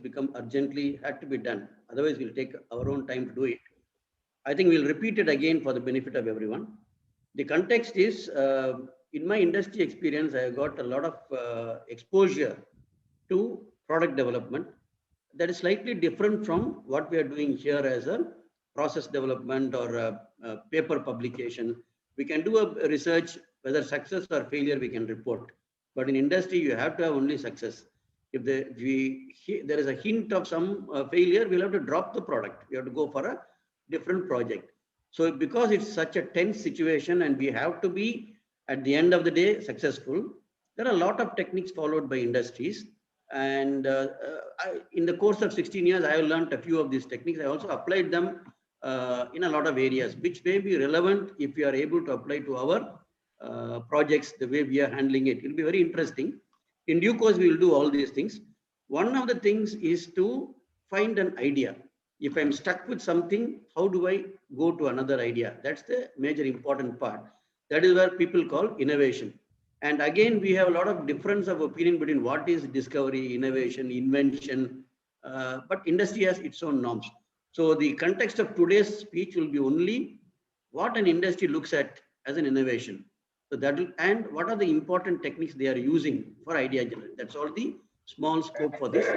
become urgently had to be done. Otherwise, we'll take our own time to do it. I think we'll repeat it again for the benefit of everyone. The context is, in my industry experience, I got a lot of exposure to product development that is slightly different from what we are doing here as a process development or a paper publication. We can do a research, whether success or failure, we can report. But in industry, you have to have only success. If there is a hint of some failure, we'll have to drop the product. We have to go for a different project. So because it's such a tense situation and we have to be, at the end of the day, successful, there are a lot of techniques followed by industries. And in the course of 16 years, I have learned a few of these techniques. I also applied them in a lot of areas, which may be relevant if we are able to apply to our projects the way we are handling it. It will be very interesting. In due course, we will do all these things. One of the things is to find an idea. If I'm stuck with something, how do I go to another idea? That's the major important part. That is where people call innovation. And again, we have a lot of difference of opinion between what is discovery, innovation, invention, but industry has its own norms. So the context of today's speech will be only what an industry looks at as an innovation. So that will, and what are the important techniques they are using for idea generation. That's all the small scope for this.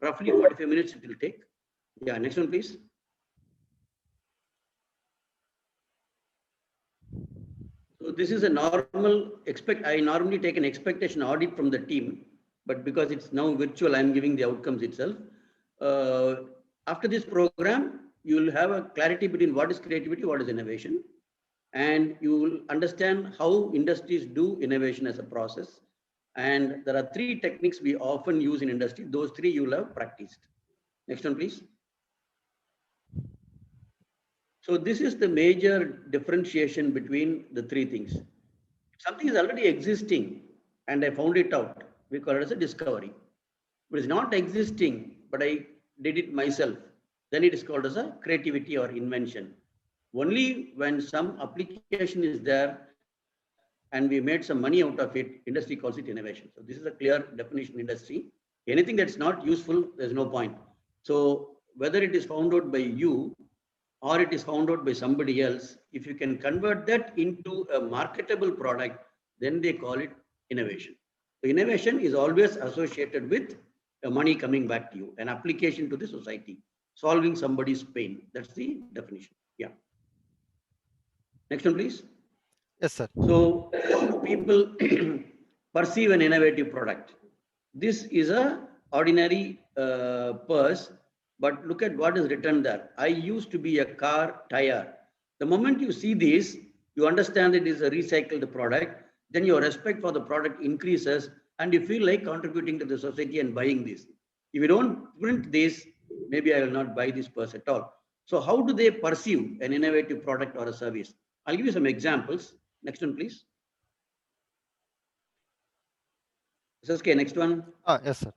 Roughly 45 minutes it will take. Yeah, next one, please. So this is a normal I normally take an expectation audit from the team, but because it's now virtual, I'm giving the outcomes itself. After this program, you will have a clarity between what is creativity, what is innovation, and you will understand how industries do innovation as a process. And there are 3 techniques we often use in industry. Those 3 you will have practiced. Next one, please. So this is the major differentiation between the 3 things. If something is already existing and I found it out, we call it as a discovery. If it is not existing, but I did it myself, then it is called as a creativity or invention. Only when some application is there and we made some money out of it, industry calls it innovation. So this is a clear definition in industry. Anything that's not useful, there's no point. So whether it is found out by you or it is found out by somebody else, if you can convert that into a marketable product, then they call it innovation. So innovation is always associated with money coming back to you, an application to the society, solving somebody's pain. That's the definition. Yeah. Next one, please. Yes, sir. So how do people perceive an innovative product? This is a ordinary purse, but look at what is written there. I used to be a car tire. The moment you see this, you understand it is a recycled product, then your respect for the product increases and you feel like contributing to the society and buying this. If you don't print this, maybe I will not buy this purse at all. So how do they perceive an innovative product or a service? I'll give you some examples. Next one, please. SSK, next one. Yes, sir.